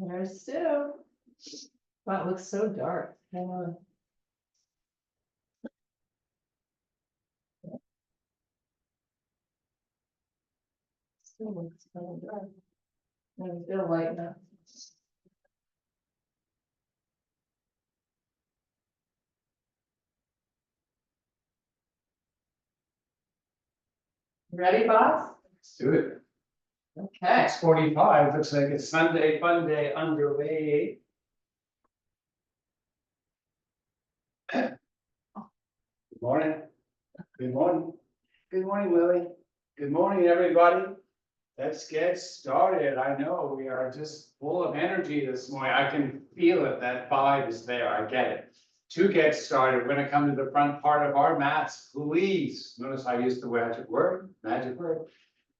There's Sue. Wow, it looks so dark. Hang on. Still looks kind of dark. There's still light now. Ready, boss? Let's do it. Okay. 6:45, looks like it's Sunday fun day underway. Good morning. Good morning. Good morning, Lily. Good morning, everybody. Let's get started. I know we are just full of energy this morning. I can feel it. That vibe is there. I get it. To get started, we're going to come to the front part of our mats. Please notice I used the magic word.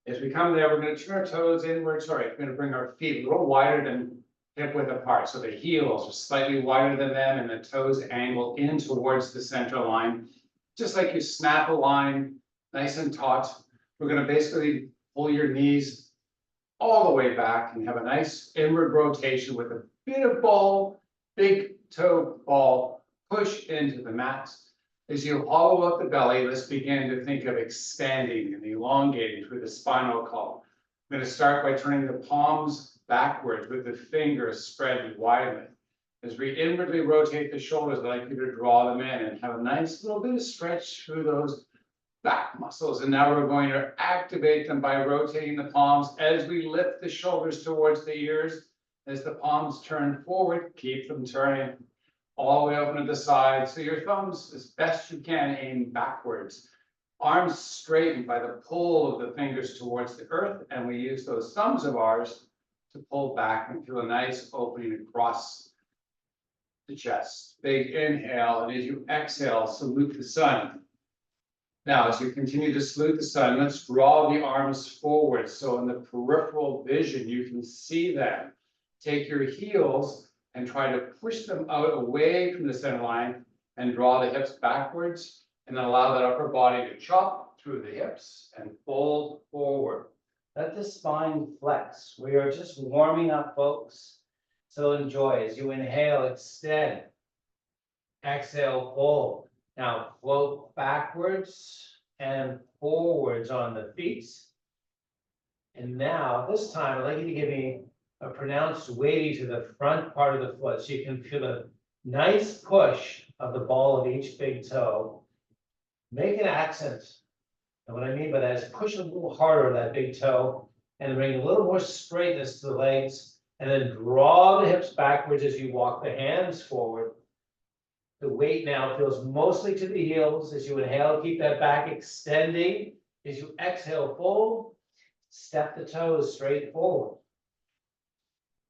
As we come there, we're going to turn our toes inward. Sorry, we're going to bring our feet a little wider than hip width apart. So the heels are slightly wider than them and the toes angle in towards the center line. Just like you snap a line nice and taut. We're going to basically pull your knees all the way back and have a nice inward rotation with a bit of ball, big toe ball, push into the mat. As you hollow out the belly, let's begin to think of expanding and elongating through the spinal column. I'm going to start by turning the palms backwards with the fingers spread widely. As we inwardly rotate the shoulders, I'd like you to draw them in and have a nice little bit of stretch through those back muscles. And now we're going to activate them by rotating the palms as we lift the shoulders towards the ears. As the palms turn forward, keep them turning all the way open to the side. So your thumbs, as best you can, aim backwards. Arms straightened by the pull of the fingers towards the earth. And we use those thumbs of ours to pull back and feel a nice opening across the chest. Big inhale. And as you exhale, salute the sun. Now, as you continue to salute the sun, let's draw the arms forward. So in the peripheral vision, you can see them. Take your heels and try to push them out away from the center line and draw the hips backwards and then allow that upper body to chop through the hips and fold forward. Let the spine flex. We are just warming up, folks. So enjoy. As you inhale, extend. Exhale, fold. Now float backwards and forwards on the feet. And now this time I'd like you to give me a pronounced weighty to the front part of the foot so you can feel a nice push of the ball of each big toe. Make an accent. And what I mean by that is push a little harder that big toe and bring a little more straightness to the legs and then draw the hips backwards as you walk the hands forward. The weight now feels mostly to the heels. As you inhale, keep that back extending. As you exhale, fold, step the toes straight forward.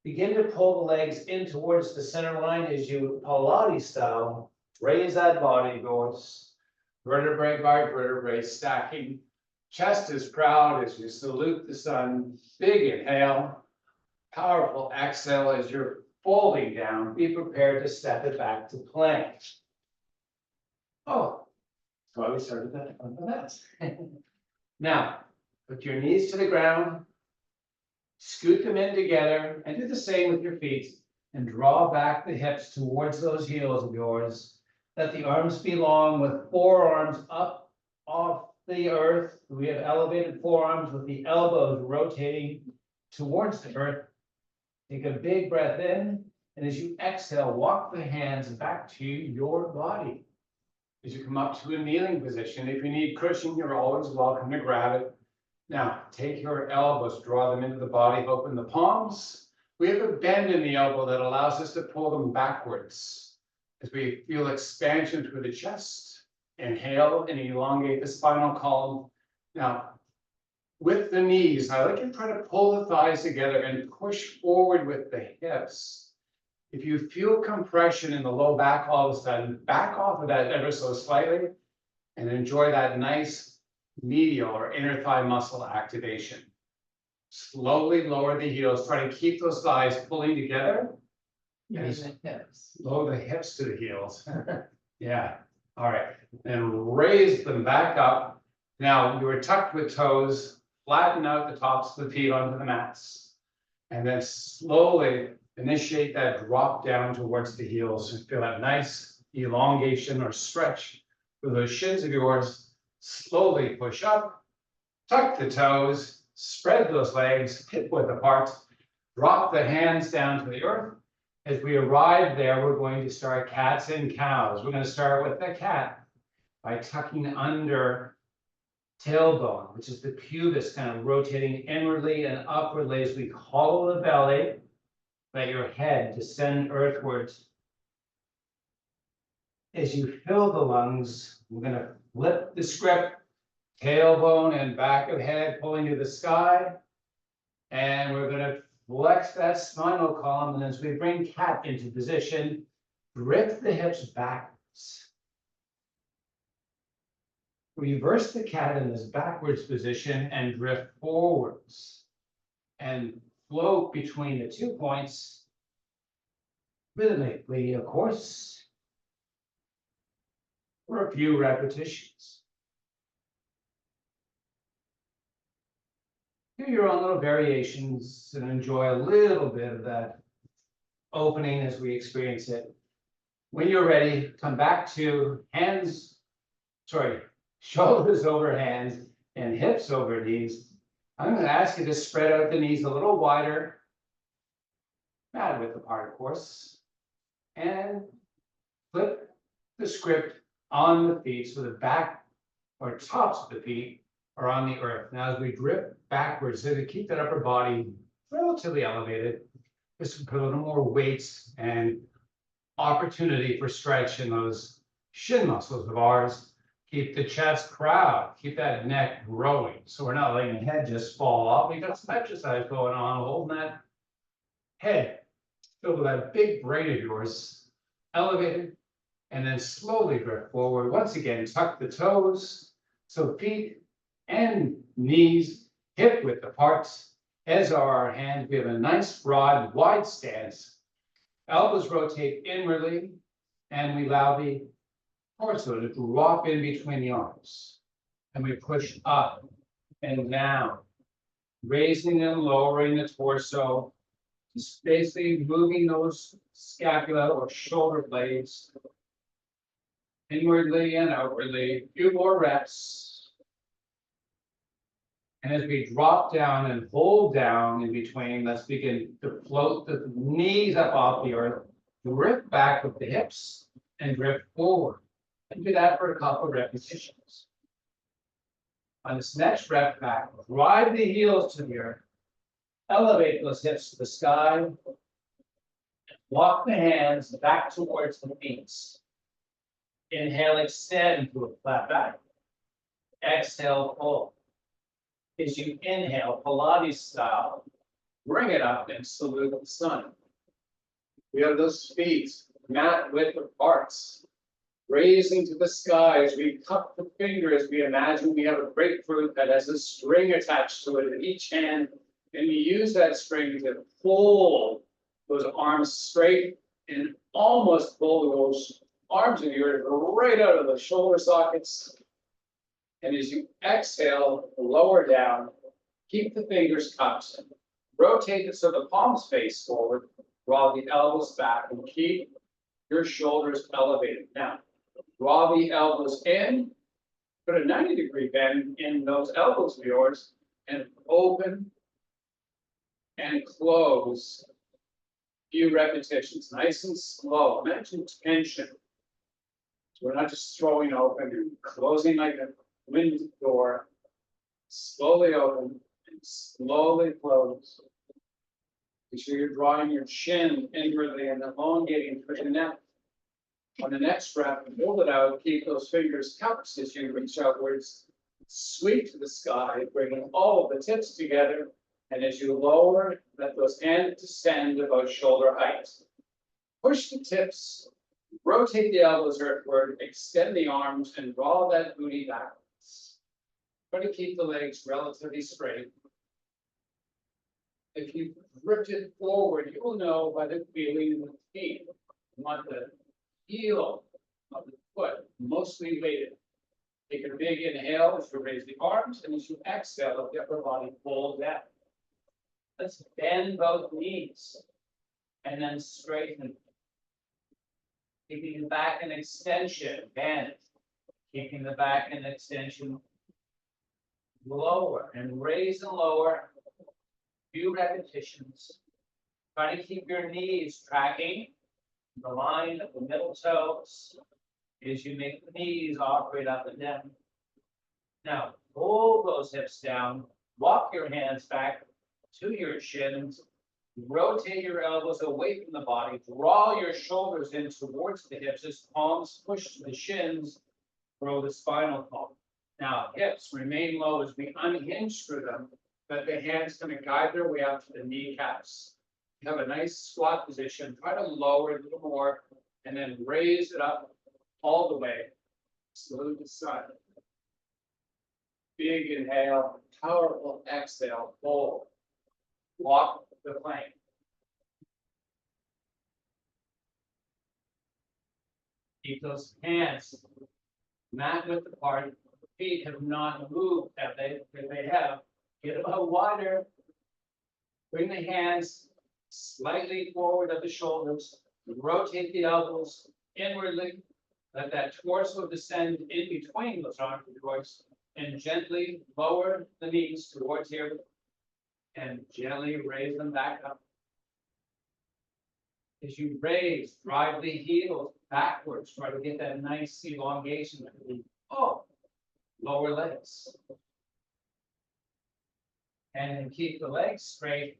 Begin to pull the legs in towards the center line as you Pilates style. Raise that body, goes vertebrae by vertebrae, stacking. Chest is proud as you salute the sun. Big inhale, powerful exhale as you're folding down. Be prepared to step it back to plank. Oh, that's why we started that on the mats. Now, put your knees to the ground. Scoot them in together and do the same with your feet and draw back the hips towards those heels of yours. Let the arms be long with forearms up off the earth. We have elevated forearms with the elbows rotating towards the earth. Take a big breath in, and as you exhale, walk the hands back to your body. As you come up to a kneeling position, if you need cushion, you're always welcome to grab it. Now, take your elbows, draw them into the body, open the palms. We have a bend in the elbow that allows us to pull them backwards. As we feel expansion through the chest, inhale and elongate the spinal column. Now, with the knees, I like you to try to pull the thighs together and push forward with the hips. If you feel compression in the low back all of a sudden, back off of that ever so slightly and enjoy that nice medial or inner thigh muscle activation. Slowly lower the heels. Try to keep those thighs pulling together. You mean the hips. Lower the hips to the heels. Yeah. All right. And raise them back up. Now you are tucked with toes. Flatten out the tops of the feet onto the mats. And then slowly, initiate that drop down towards the heels and feel that nice elongation or stretch with those shins of yours. Slowly push up, tuck the toes, spread those legs, hip width apart, drop the hands down to the earth. As we arrive there, we're going to start cats and cows. We're going to start with the cat by tucking under tailbone, which is the pubis kind of rotating inwardly and upwardly as we hollow the belly. Let your head descend earthwards. As you fill the lungs, we're going to flip the script, tailbone and back of head pulling to the sky. And we're going to flex that spinal column. And as we bring cat into position, drift the hips backwards. Reverse the cat in this backwards position and drift forwards. And float between the 2 points rhythmically, of course, for a few repetitions. Do your own little variations and enjoy a little bit of that opening as we experience it. When you're ready, come back to shoulders over hands and hips over knees. I'm going to ask you to spread out the knees a little wider, mat width apart, of course, and flip the script on the feet so the back or tops of the feet are on the earth. Now, as we drift backwards, so to keep that upper body relatively elevated, just put a little more weights and opportunity for stretch in those shin muscles of ours. Keep the chest proud, keep that neck growing. So we're not letting the head just fall off. We got some exercise going on, holding that head filled with that big brain of yours, elevated, and then slowly drift forward. Once again, tuck the toes, so feet and knees hip width apart, as are our hands. We have a nice, broad, wide stance. Elbows rotate inwardly, and we allow the torso to drop in between the arms. And we push up and down, raising and lowering the torso, just basically moving those scapula or shoulder blades inwardly and outwardly. A few more reps. And as we drop down and hold down in between, let's begin to float the knees up off the earth, drift back with the hips, and drift forward. And do that for a couple of repetitions. On this next rep back, drive the heels to the earth, elevate those hips to the sky, walk the hands back towards the feet. Inhale, extend to a flat back. Exhale, fold. As you inhale, Pilates style, bring it up and salute the sun. We have those feet mat width apart, raising to the sky as we cup the fingers. We imagine we have a grapefruit that has a string attached to it in each hand, and we use that string to pull those arms straight and almost pull those arms of yours right out of the shoulder sockets. And as you exhale, lower down, keep the fingers cupped, rotate it so the palms face forward, draw the elbows back, and keep your shoulders elevated. Now, draw the elbows in, put a 90-degree bend in those elbows of yours, and open and close. Few repetitions, nice and slow. Imagine tension. So we're not just throwing open and closing like a wind door. Slowly open and slowly close. Make sure you're drawing your chin inwardly and elongating through the neck. On the next breath, hold it out. Keep those fingers cupped as you reach outwards. Sweep to the sky, bringing all of the tips together. And as you lower, let those hands descend about shoulder height. Push the tips, rotate the elbows earthward, extend the arms, and draw that booty backwards. Try to keep the legs relatively straight. If you drifted forward, you will know by the feeling in the feet. You want the heel of the foot mostly weighted. Take a big inhale as you raise the arms, and as you exhale, let the upper body fold down. Let's bend both knees. and then straighten. Keeping the back in extension, bend. Keeping the back in extension. Lower and raise and lower. Few repetitions. Try to keep your knees tracking the line of the middle toes as you make the knees operate up and down. Now, pull those hips down, walk your hands back to your shins, rotate your elbows away from the body, draw your shoulders in towards the hips as palms push to the shins, grow the spinal column. Now, hips remain low as we unhinge through them, but the hands kind of guide their way up to the kneecaps. You have a nice squat position, try to lower it a little more, and then raise it up all the way. Salute the sun. Big inhale, powerful exhale, fold. Walk the plank. Keep those hands mat width apart. Feet have not moved, have they? If they have, get them out wider. Bring the hands slightly forward of the shoulders. Rotate the elbows inwardly. Let that torso descend in between those arms and joints. And gently lower the knees towards here. And gently raise them back up. As you raise, drive the heels backwards. Try to get that nice elongation. Oh, lower legs. And keep the legs straight.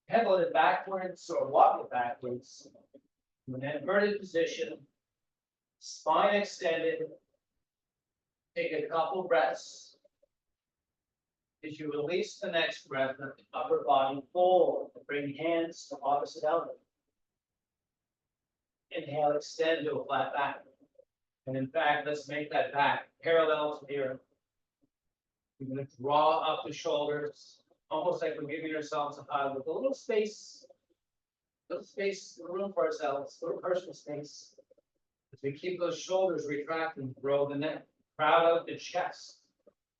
Pedal it backwards or walk it backwards. In an inverted position. Spine extended. Take a couple breaths. As you release the next breath, let the upper body fold. Bring hands to opposite elbow. Inhale, extend to a flat back. And in fact, let's make that back parallel to the earth. We're going to draw up the shoulders, almost like we're giving ourselves a hug with a little space, room for ourselves, a little personal space. As we keep those shoulders retracting, grow the neck, crowd out the chest,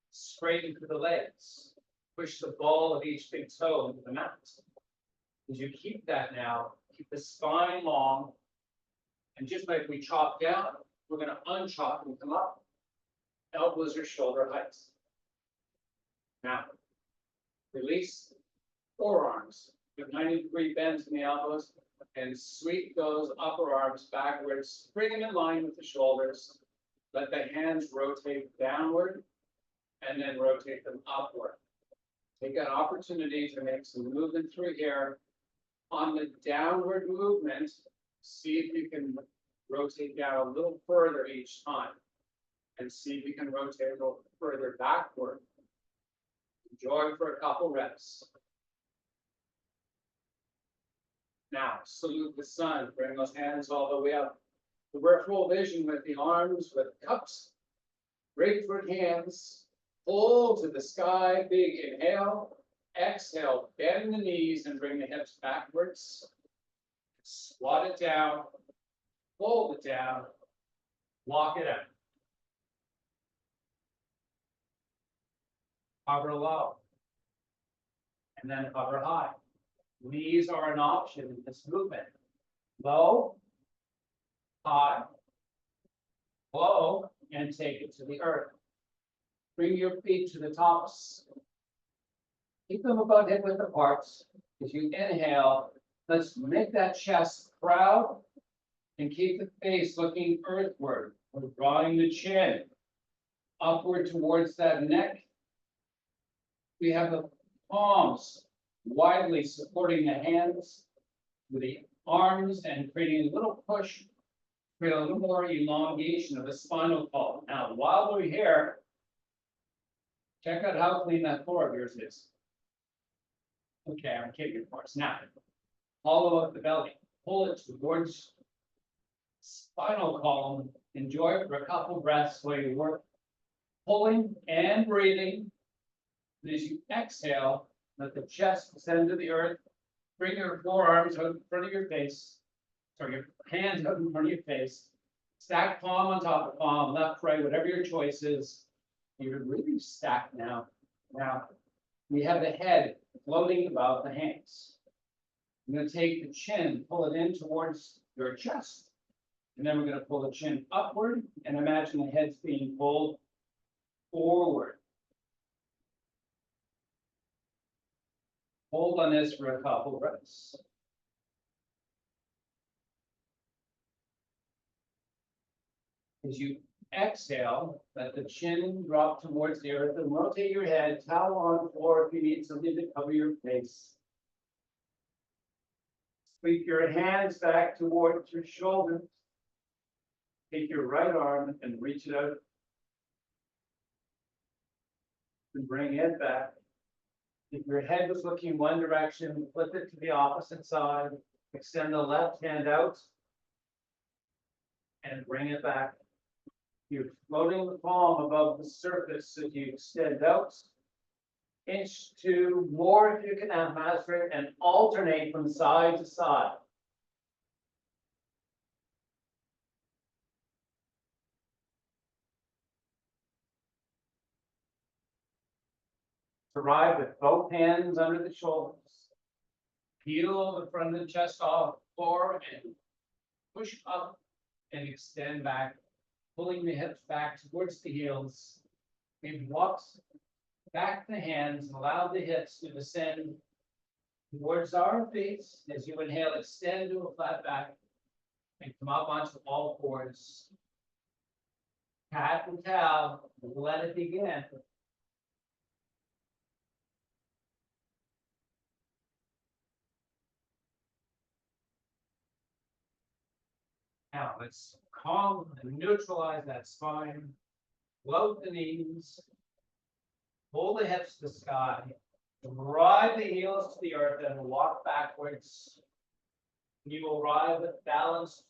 straighten through the legs, push the ball of each big toe into the mat. As you keep that now, keep the spine long, and just like we chop down, we're going to unchop and come up. Elbows or shoulder heights. Now, release forearms. With 90-degree bends in the elbows, and sweep those upper arms backwards. Bring them in line with the shoulders. Let the hands rotate downward, and then rotate them upward. Take an opportunity to make some movement through here. On the downward movement, see if you can rotate down a little further each time. And see if you can rotate a little further backward. Enjoy for a couple reps. Now, salute the sun. Bring those hands all the way up. Peripheral vision with the arms, with cups. Grapefruit hands. Pull to the sky. Big inhale. Exhale. Bend the knees and bring the hips backwards. Squat it down. Fold it down. Walk it out. Hover low. And then hover high. Knees are an option in this movement. Low, high, low, and take it to the earth. Bring your feet to the tops. Keep them about hip width apart. As you inhale, let's make that chest proud and keep the face looking earthward. We're drawing the chin upward towards that neck. We have the palms widely supporting the hands with the arms and creating a little push, create a little more elongation of the spinal column. Now, while we're here, check out how clean that floor of yours is. Okay, I'm kidding, of course. Now, hollow up the belly, pull it towards spinal column. Enjoy it for a couple breaths while you work, pulling and breathing. And as you exhale, let the chest descend to the earth. Bring your forearms out in front of your face. Sorry, your hands out in front of your face. Stack palm on top of palm, left, right, whatever your choice is. You're really stacked now. Now, we have the head floating above the hands. I'm gonna take the chin, pull it in towards your chest. And then we're gonna pull the chin upward and imagine the head's being pulled forward. Hold on this for a couple breaths. As you exhale, let the chin drop towards the earth and rotate your head, towel on the floor if you need something to cover your face. Sweep your hands back towards your shoulders. Take your right arm and reach it out. And bring it back. If your head was looking one direction, flip it to the opposite side. Extend the left hand out. And bring it back. You're floating the palm above the surface as you extend out. Inch two, more if you can master it, and alternate from side to side. Arrive with both hands under the shoulders. Peel the front of the chest off the floor and push up and extend back, pulling the hips back towards the heels. Maybe walks back the hands and allow the hips to descend towards our face. As you inhale, extend to a flat back and come up onto all fours. Cat and cow, let it begin. Now let's calm and neutralize that spine. Float the knees. Pull the hips to the sky. Drive the heels to the earth and walk backwards. You will arrive with balanced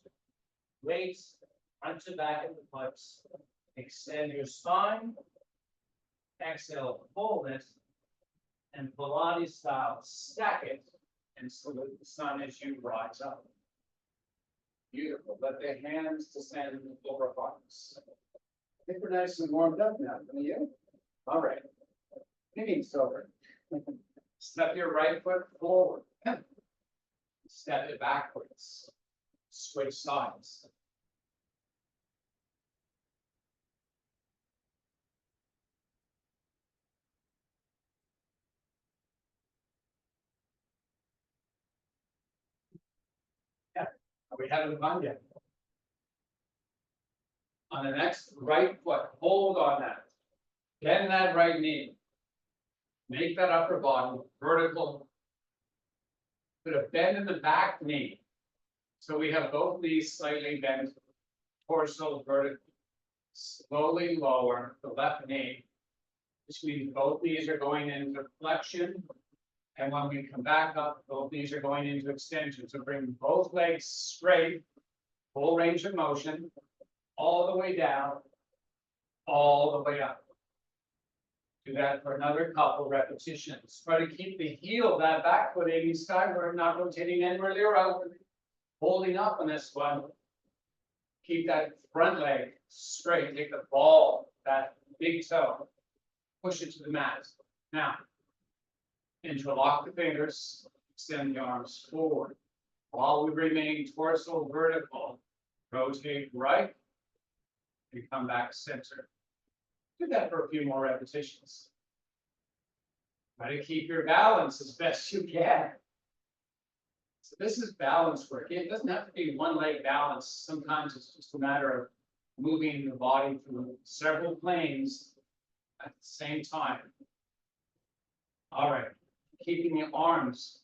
weights, front to back of the hips. Extend your spine. Exhale, fold it. And Pilates style, stack it and salute the sun as you rise up. Beautiful. Let the hands descend over hearts. I think we're nice and warmed up now, don't you? All right. Meeting's over. Step your right foot forward. Step it backwards. Switch sides. Yeah. Are we having fun yet? On the next right foot, hold on that. Bend that right knee. Make that upper body vertical. Put a bend in the back knee. So we have both knees slightly bent, torso vertical. Slowly lower the left knee, which means both knees are going into flexion. And when we come back up, both knees are going into extension. So bring both legs straight, full range of motion, all the way down, all the way up. Do that for another couple repetitions. Try to keep the heel of that back foot aiming skyward, not rotating inwardly or outwardly. Holding up on this one. Keep that front leg straight. Take the ball, that big toe, push it to the mat. Now, interlock the fingers, extend the arms forward. While we remain torso vertical, rotate right, and come back center. Do that for a few more repetitions. Try to keep your balance as best you can. So this is balance work. It doesn't have to be one leg balance. Sometimes it's just a matter of moving the body through several planes at the same time. All right, keeping the arms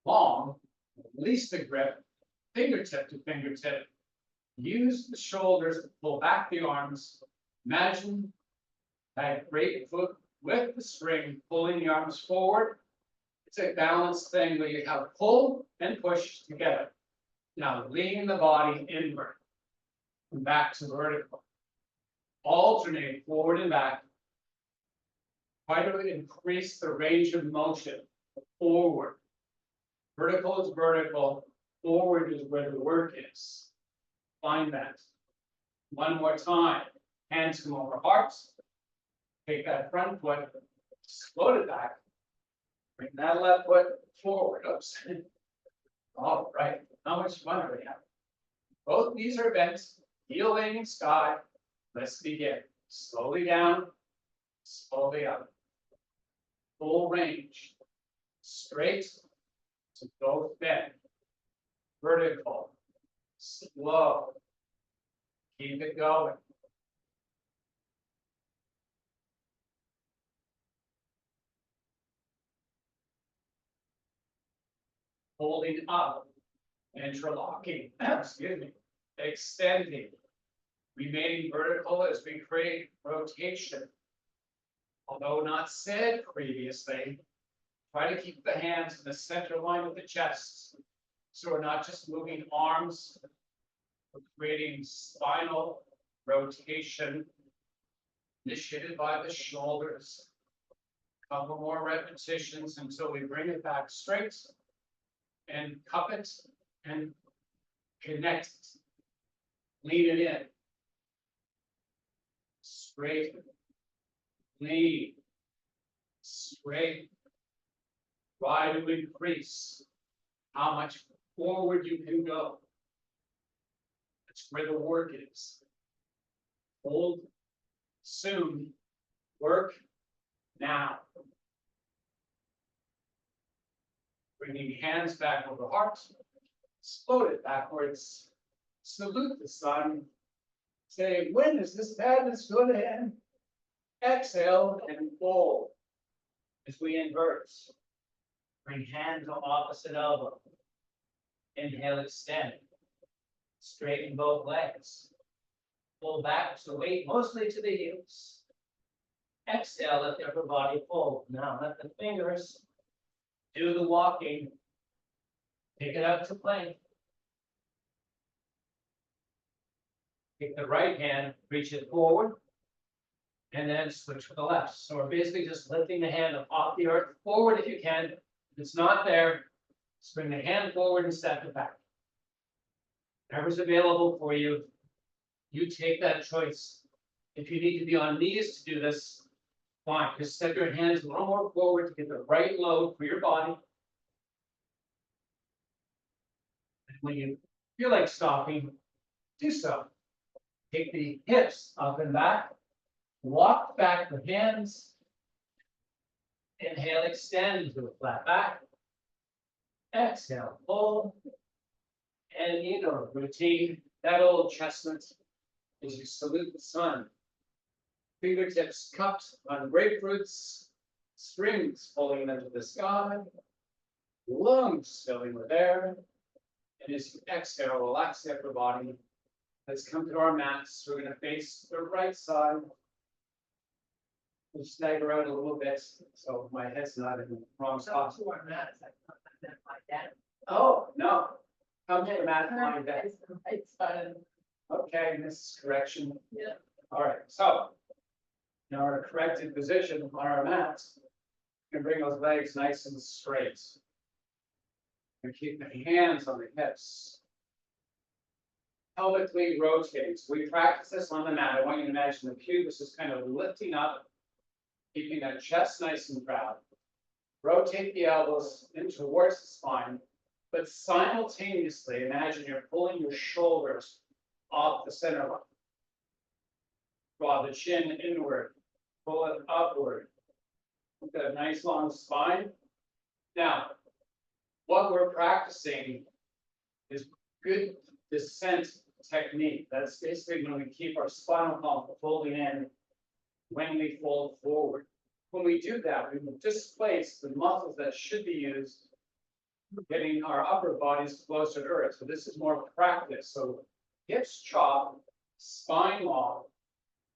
long, release the grip, fingertip to fingertip. Use the shoulders to pull back the arms. Imagine that great foot with the string, pulling the arms forward. It's a balanced thing where you have pull and push together. Now lean the body inward and back to vertical. Alternate forward and back. Try to increase the range of motion forward. Vertical is vertical, forward is where the work is. Find that. One more time. Hands come over hearts. Take that front foot, float it back. Bring that left foot forward. Oops. All right, how much fun are we having? Both knees are bent, heel aiming sky. Let's begin. Slowly down, slowly up. Full range. Straight to both bend. Vertical. Slow. Keep it going. Holding up. Interlocking. Excuse me. Extending. Remaining vertical as we create rotation. Although not said previously, try to keep the hands in the center line of the chest. So we're not just moving arms, we're creating spinal rotation initiated by the shoulders. Couple more repetitions until we bring it back straight and cup it and connect it. Lean it in. Straight. Lean. Straight. Try to increase how much forward you can go. That's where the work is. Hold soon. Work now. Bringing hands back over heart. Float it backwards. Salute the sun. Say, when is this madness going to end? Exhale and fold as we invert. Bring hand to opposite elbow. Inhale, extend. Straighten both legs. Pull back to weight mostly to the heels. Exhale, let the upper body fold. Now let the fingers do the walking. Take it out to plank. Take the right hand, reach it forward, and then switch to the left. So we're basically just lifting the hand up off the earth, forward if you can. If it's not there, just bring the hand forward and step it back. Whatever's available for you, you take that choice. If you need to be on knees to do this, fine. Just step your hands a little more forward to get the right load for your body. And when you feel like stopping, do so. Take the hips up and back. Walk back the hands. Inhale, extend to a flat back. Exhale, fold. And you know, routine, that old chestnut as you salute the sun. Fingertips cupped on grapefruits, strings pulling them to the sky, lungs filling with air. And as you exhale, relax the upper body. Let's come to our mats. We're going to face the right side. We'll stagger out a little bit, so my head's not in the wrong spot. Oh, no. Come to the mat, lying down. It's fine. Okay, this correction. Yeah. All right, so in our corrected position on our mats, we can bring those legs nice and straight. And keep the hands on the hips. Pelvically rotating. So we practice this on the mat. I want you to imagine the pubis is kind of lifting up, keeping that chest nice and proud. Rotate the elbows in towards the spine, but simultaneously imagine you're pulling your shoulders off the center line. Draw the chin inward, pull it upward. We've got a nice long spine. Now, what we're practicing is good descent technique. That's basically when we keep our spinal column folding in when we fold forward. When we do that, we displace the muscles that should be used, getting our upper bodies closer to earth. So this is more practice. So hips chop, spine long,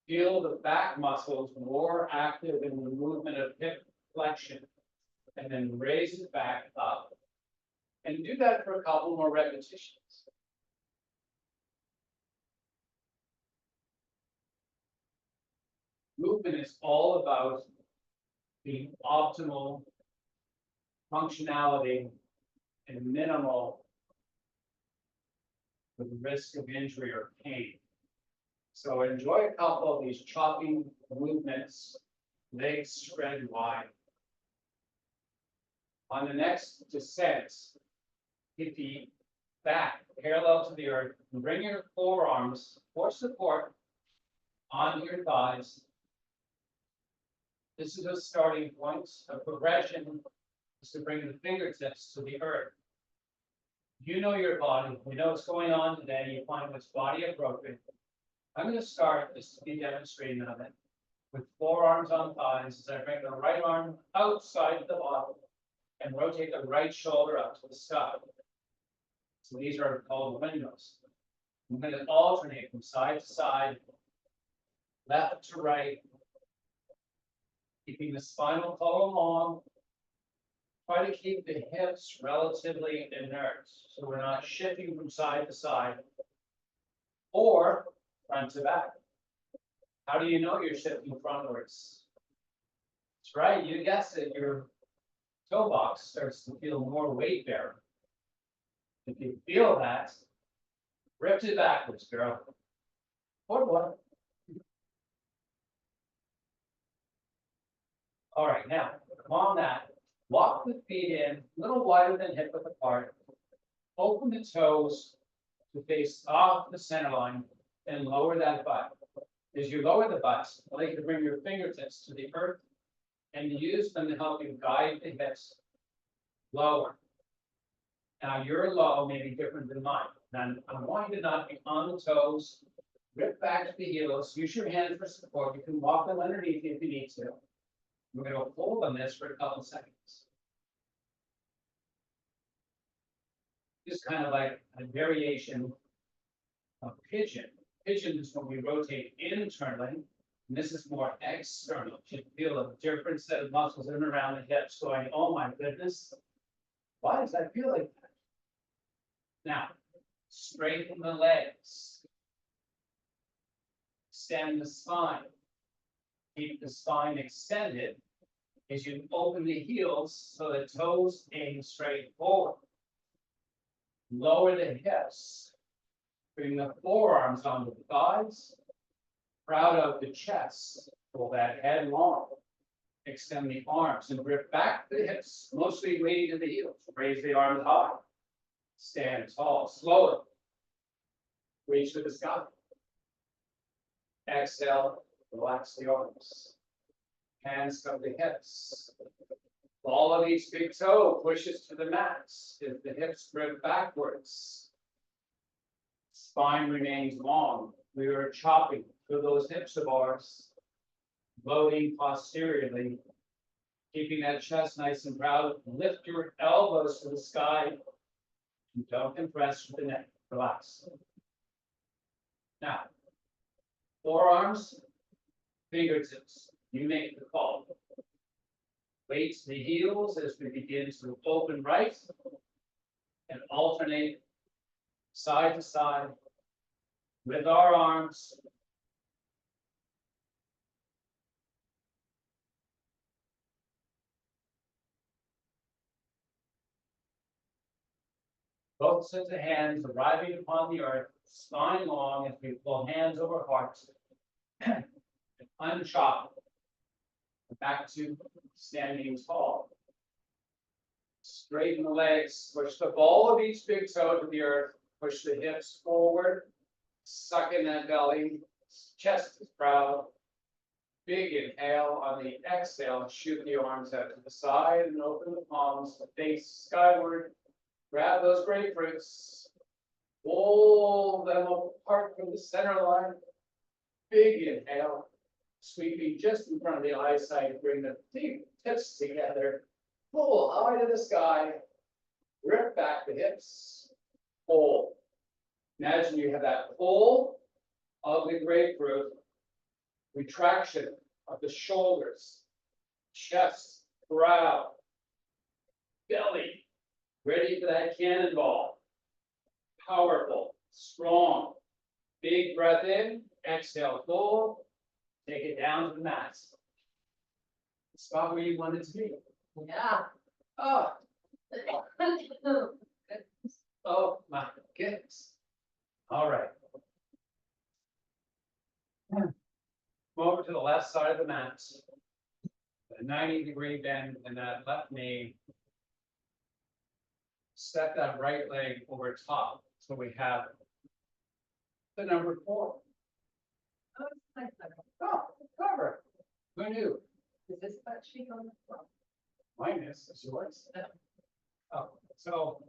feel the back muscles more active in the movement of hip flexion, and then raise it back up. And do that for a couple more repetitions. Movement is all about the optimal functionality and minimal with risk of injury or pain. So enjoy a couple of these chopping movements, legs spread wide. On the next descent, keep the back parallel to the earth, and bring your forearms for support onto your thighs. This is a starting point. A progression is to bring the fingertips to the earth. You know your body. We know what's going on today. You find what's body appropriate. I'm going to start this to be demonstrating of it with forearms on thighs as I bring the right arm outside the body and rotate the right shoulder up to the sky. So these are called windows. I'm going to alternate from side to side, left to right, keeping the spinal column long. Try to keep the hips relatively inert, so we're not shifting from side to side or front to back. How do you know you're shifting frontwards? That's right, you guessed it, your toe box starts to feel more weight bearing. If you feel that, rift it backwards, girl. Forward. All right, now, on that, walk the feet in, a little wider than hip width apart. Open the toes to face off the center line and lower that butt. As you lower the butt, I'd like you to bring your fingertips to the earth and use them to help you guide the hips lower. Now, your low may be different than mine. Now, I want you to not be on the toes, rip back to the heels, use your hands for support. You can walk them underneath you if you need to. We're going to hold on this for a couple seconds. Just kind of like a variation of pigeon. Pigeon is when we rotate internally, and this is more external. You feel a different set of muscles in and around the hips going, oh my goodness, why does that feel like that? Now, straighten the legs. Extend the spine. Keep the spine extended as you open the heels so the toes aim straight forward. Lower the hips. Bring the forearms onto the thighs. Proud of the chest. Pull that head long. Extend the arms and grip back the hips, mostly weighting to the heels. Raise the arms high. Stand tall, slowly. Reach to the sky. Exhale, relax the arms. Hands come to hips. Ball of each big toe pushes to the mat. If the hips grip backwards, spine remains long. We are chopping through those hips of ours, loading posteriorly, keeping that chest nice and proud. Lift your elbows to the sky. Don't compress with the neck. Relax. Now, forearms, fingertips. You make the call. Weight to the heels as we begin to open right and alternate side to side with our arms. Both sets of hands arriving upon the earth, spine long as we pull hands over hearts. And unchop. Back to standing tall. Straighten the legs, push the ball of each big toe to the earth, push the hips forward, suck in that belly, chest is proud. Big inhale. On the exhale, shoot the arms out to the side and open the palms, face skyward. Grab those grapefruits, pull them apart from the center line. Big inhale, sweeping just in front of the eyesight, bring the tips together, pull high to the sky, rip back the hips, pull. Imagine you have that pull of the grapefruit, retraction of the shoulders, chest, brow, belly, ready for that cannonball. Powerful, strong. Big breath in, exhale, full. Take it down to the mat. Spot where you want it to be. Yeah. Oh. Oh my goodness. All right. Come over to the left side of the mat. A 90-degree bend in that left knee. step that right leg over top, so we have the number 4. Oh, it's nice. Oh, cover. Who knew? Is this butt cheek on the floor? Mine is, it's yours. No. Oh, so,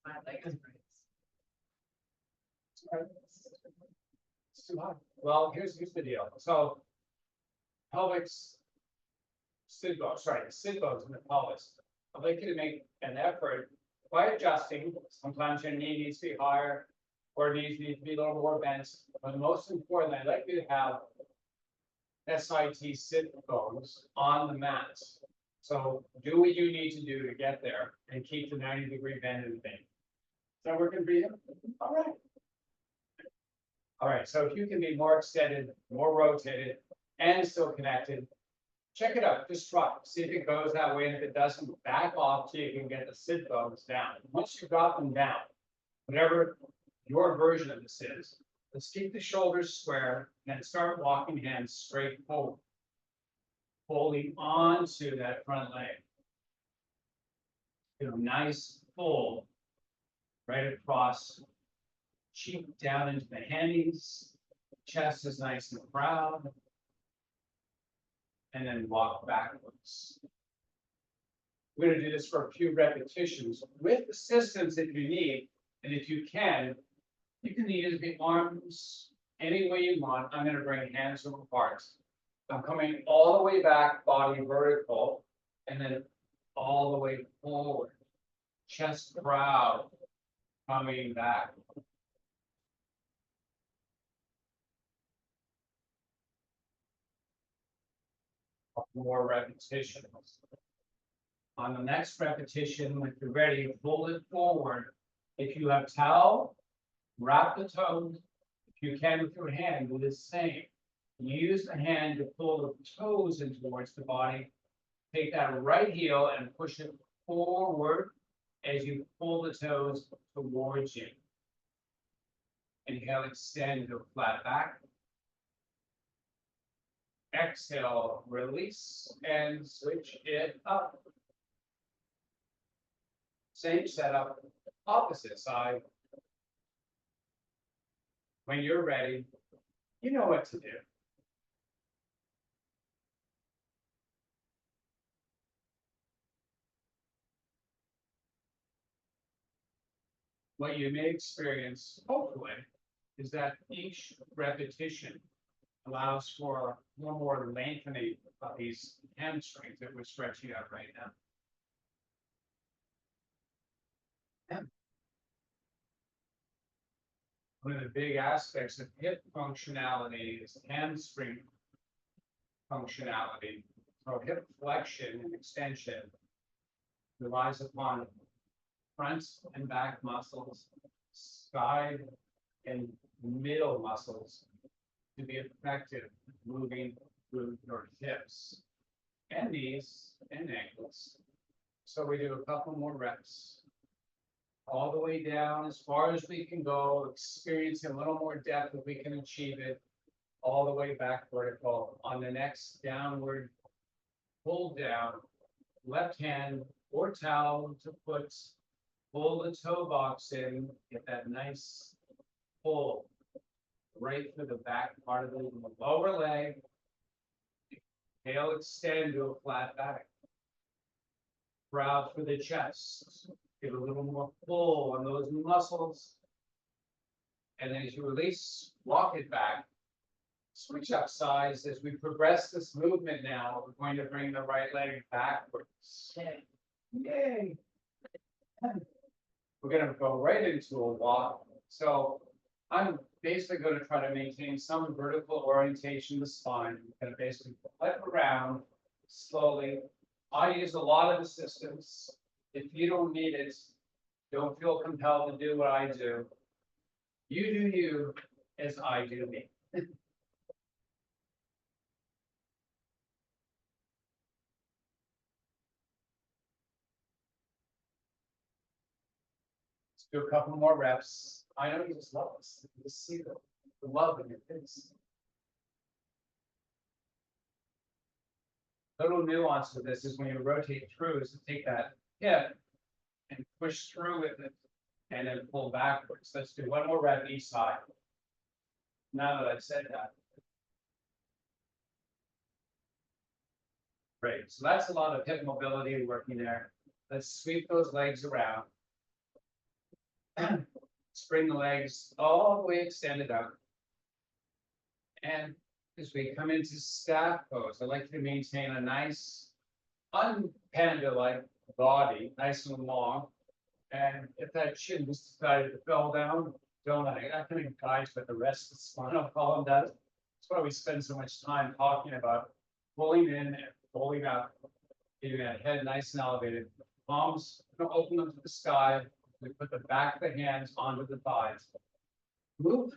My leg is it's too hot. Well, here's the deal. So, pelvis, sit bones, sorry, sit bones in the pelvis. I'd like you to make an effort by adjusting. Sometimes your knee needs to be higher, or knees need to be a little more bent. But most importantly, I'd like you to have SIT sit bones on the mat. So do what you need to do to get there and keep the 90-degree bend in the thing. Is that working for you? All right. All right, so if you can be more extended, more rotated, and still connected, check it out. Just try. See if it goes that way, and if it doesn't, back off so you can get the sit bones down. Once you've got them down, whatever your version of this is, let's keep the shoulders square and then start walking hands straight forward, holding onto that front leg. You know, nice pull right across, cheek down into the hammies, chest is nice and proud, and then walk backwards. We're going to do this for a few repetitions with assistance if you need, and if you can use the arms any way you want. I'm going to bring hands apart. I'm coming all the way back, body vertical, and then all the way forward, chest proud, coming back. More repetitions. On the next repetition, if you're ready, pull it forward. If you have towel, wrap the toes. If you can with your hand, do the same. Use the hand to pull the toes in towards the body. Take that right heel and push it forward as you pull the toes towards you. Inhale, extend to a flat back. Exhale, release, and switch it up. Same setup, opposite side. When you're ready, you know what to do. What you may experience, hopefully, is that each repetition allows for one more lengthening of these hamstrings that we're stretching out right now. One of the big aspects of hip functionality is hamstring functionality. So hip flexion and extension relies upon front and back muscles, side and middle muscles to be effective moving through your hips and knees and ankles. So we do a couple more reps. All the way down as far as we can go, experiencing a little more depth if we can achieve it, all the way back vertical. On the next downward pull down, left hand or towel to pull the toe box in, get that nice pull right through the back part of the lower leg. Tail extend to a flat back. Proud for the chest. Give a little more pull on those muscles. And then as you release, walk it back. Switch up sides. As we progress this movement now, we're going to bring the right leg backwards. Yay! We're going to go right into a walk. So I'm basically going to try to maintain some vertical orientation of the spine. I'm going to basically flip around slowly. I use a lot of assistance. If you don't need it, don't feel compelled to do what I do. You do you as I do me. Let's do a couple more reps. I know you just love us. You just see the love in your face. Little nuance to this is when you rotate through is to take that hip and push through with it. And then pull backwards. Let's do one more rep each side. Now that I've said that. Great, so that's a lot of hip mobility working there. Let's sweep those legs around. Bring the legs all the way extended out. And as we come into staff pose, I'd like you to maintain a nice, unpanda-like body, nice and long. And if that chin just decided to fall down, don't I? That kind of guides what the rest of the spinal column does. That's why we spend so much time talking about pulling in and pulling up, keeping that head nice and elevated. Palms, open them to the sky. We put the back of the hands onto the thighs. Move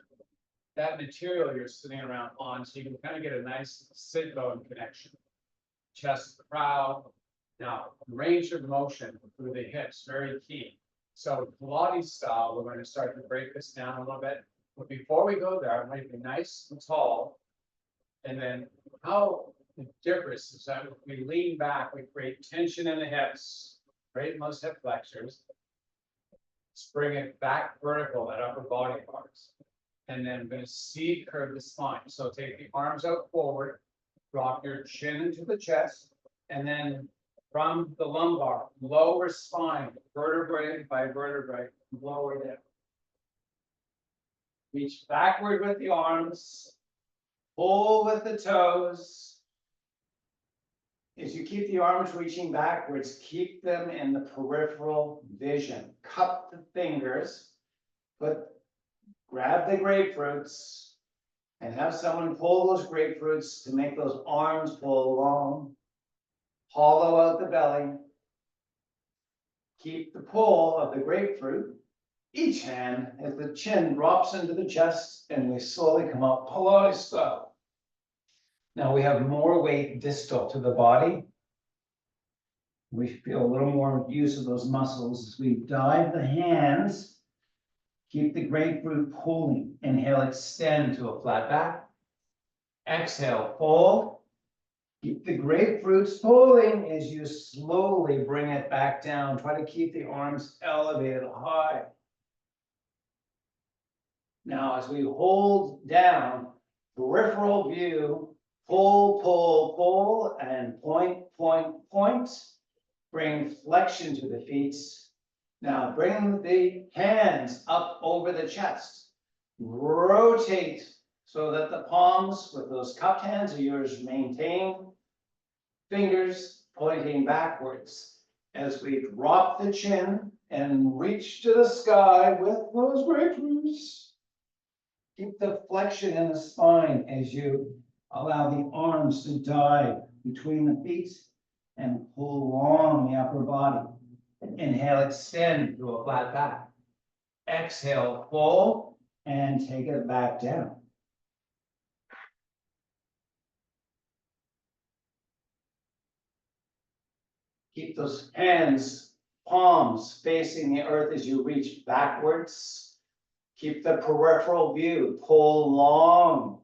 that material you're sitting around on so you can kind of get a nice sit bone connection. Chest proud. Now, range of motion through the hips, very key. So Pilates style, we're going to start to break this down a little bit. But before we go there, I'm going to be nice and tall. And then how the difference is that if we lean back, we create tension in the hips, right in those hip flexors. Let's bring it back vertical at upper body parts. And then I'm going to C curve the spine. So take the arms out forward, drop your chin into the chest, and then from the lumbar, lower spine, vertebrae by vertebrae, lower down. Reach backward with the arms, pull with the toes. As you keep the arms reaching backwards, keep them in the peripheral vision. Cup the fingers, grab the grapefruits, and have someone pull those grapefruits to make those arms pull along. Hollow out the belly. Keep the pull of the grapefruit. Each hand as the chin drops into the chest and we slowly come up Pilates style. Now we have more weight distal to the body. We feel a little more use of those muscles as we dive the hands. Keep the grapefruit pulling. Inhale, extend to a flat back. Exhale, fold. Keep the grapefruits pulling as you slowly bring it back down. Try to keep the arms elevated high. Now, as we hold down, peripheral view, pull, pull, pull, and point, point, point. Bring flexion to the feet. Now, bring the hands up over the chest. Rotate so that the palms with those cupped hands of yours maintain. Fingers pointing backwards as we drop the chin and reach to the sky with those grapefruits. Keep the flexion in the spine as you allow the arms to dive between the feet and pull along the upper body. Inhale, extend to a flat back. Exhale, fold, and take it back down. Keep those hands, palms facing the earth as you reach backwards. Keep the peripheral view, pull long.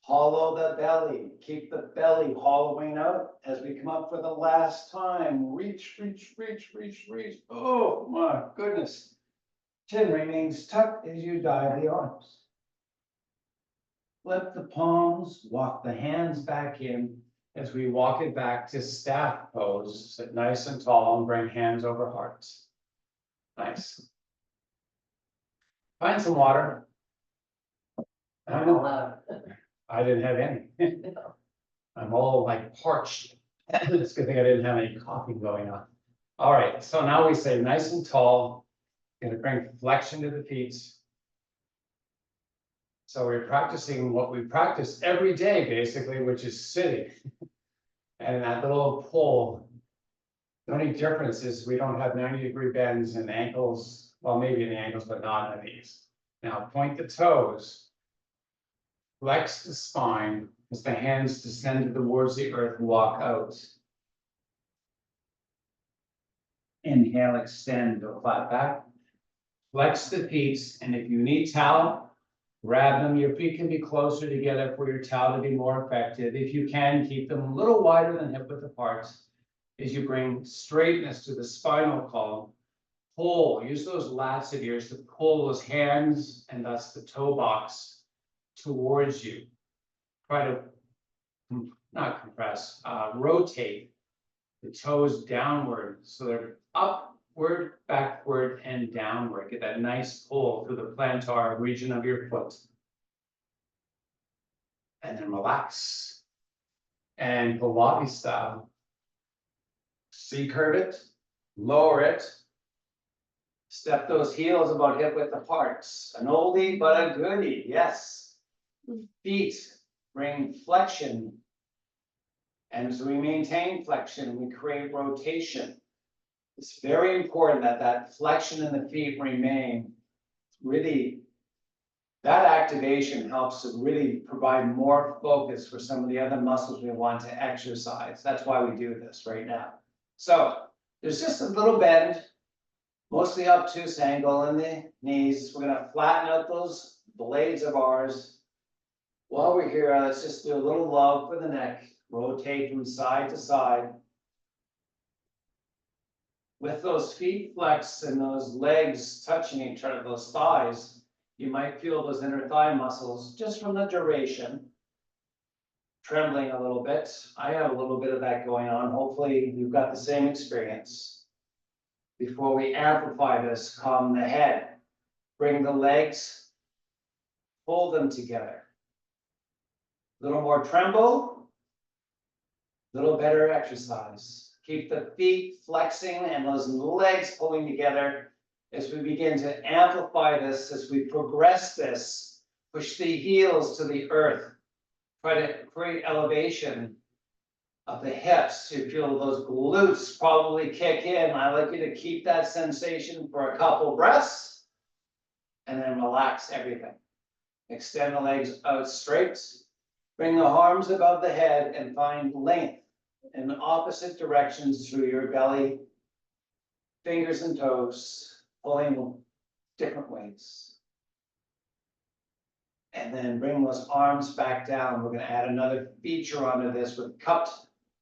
Hollow the belly, keep the belly hollowing out as we come up for the last time. Reach, reach, reach, reach, reach. Oh my goodness. Chin remains tucked as you dive the arms. Flip the palms, walk the hands back in as we walk it back to staff pose. Sit nice and tall and bring hands over hearts. Nice. Find some water. I didn't have any. I'm all like parched. It's a good thing I didn't have any coffee going on. All right, so now we say nice and tall. Gonna bring flexion to the feet. So we're practicing what we practice every day, basically, which is sitting. And that little pull. The only difference is we don't have 90-degree bends in ankles. Well, maybe in the ankles, but not in the knees. Now point the toes. Flex the spine as the hands descend towards the earth and walk out. Inhale, extend to a flat back. Flex the feet, and if you need towel, grab them. Your feet can be closer together for your towel to be more effective. If you can, keep them a little wider than hip width apart. is you bring straightness to the spinal column. Pull, use those lats of yours to pull those hands and thus the toe box towards you. Try to, not compress, rotate the toes downward so they're upward, backward, and downward. Get that nice pull through the plantar region of your foot. And then relax. And Pilates style. C-curve it, lower it. Step those heels about hip width apart. An oldie, but a goodie, yes. Feet bring flexion. And as we maintain flexion, we create rotation. It's very important that that flexion in the feet remain. Really, that activation helps to really provide more focus for some of the other muscles we want to exercise. That's why we do this right now. So there's just a little bend, mostly obtuse angle in the knees. We're gonna flatten out those blades of ours. While we're here, let's just do a little love for the neck. Rotate from side to side. With those feet flexed and those legs touching each other, those thighs, you might feel those inner thigh muscles just from the duration. Trembling a little bit. I have a little bit of that going on. Hopefully you've got the same experience. Before we amplify this, calm the head. Bring the legs, pull them together. A little more tremble, a little better exercise. Keep the feet flexing and those legs pulling together as we begin to amplify this, as we progress this. Push the heels to the earth. Try to create elevation of the hips. You feel those glutes probably kick in. I like you to keep that sensation for a couple breaths and then relax everything. Extend the legs out straight. Bring the arms above the head and find length in opposite directions through your belly, fingers and toes, pulling different ways. And then bring those arms back down. We're going to add another feature onto this with cupped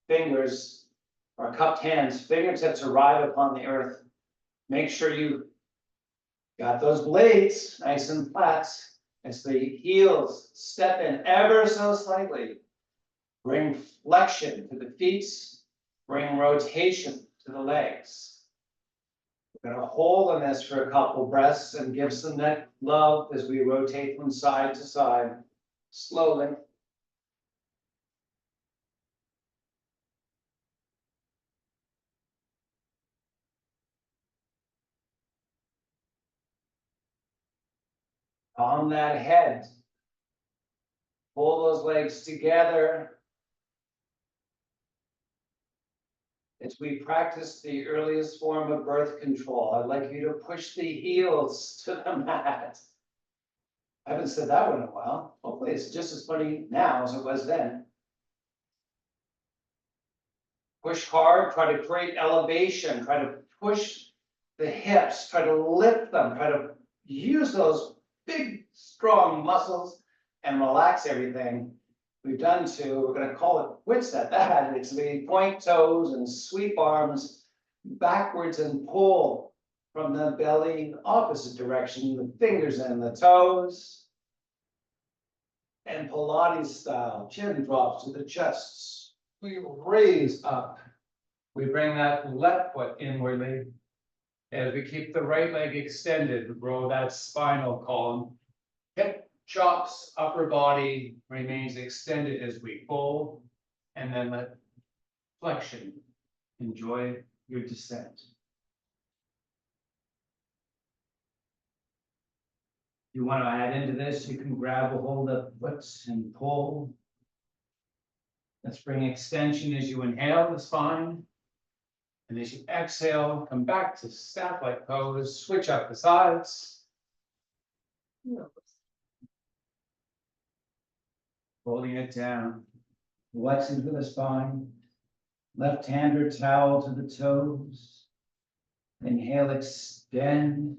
fingers or cupped hands, fingertips arrive upon the earth. Make sure you got those blades nice and flat as the heels step in ever so slightly. Bring flexion to the feet, bring rotation to the legs. We're going to hold on this for a couple breaths and give some neck love as we rotate from side to side, slowly. On that head, pull those legs together. As we practice the earliest form of birth control, I'd like you to push the heels to the mat. I haven't said that one in a while. Hopefully it's just as funny now as it was then. Push hard, try to create elevation, try to push the hips, try to lift them, try to use those big, strong muscles and relax everything. We've done two, we're going to call it quits at that. It's the point toes and sweep arms backwards and pull from the belly opposite direction, the fingers and the toes. And Pilates style, chin drops to the chest. We raise up. We bring that left foot inwardly. As we keep the right leg extended, row that spinal column. Hip chops, upper body remains extended as we pull, and then let flexion. Enjoy your descent. If you want to add into this, you can grab a hold of foot and pull. Let's bring extension as you inhale the spine. And as you exhale, come back to staff-like pose, switch up the sides. Holding it down, flexing to the spine, left hand or towel to the toes. Inhale, extend.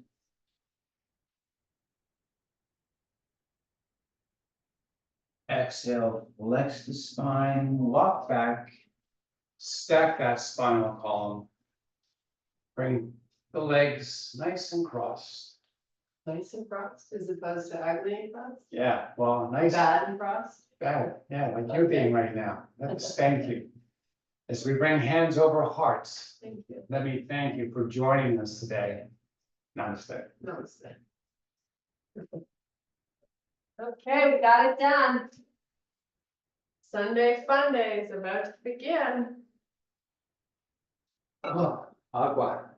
Exhale, flex the spine, walk back, stack that spinal column. Bring the legs nice and crossed. Nice and crossed as opposed to ugly and crossed? Yeah, well, nice. Bad and crossed? Bad, yeah, like you're being right now. Let's thank you. As we bring hands over hearts, Thank you. let me thank you for joining us today. Namaste. Namaste. Okay, we got it done. Sunday fun day is about to begin. Agua.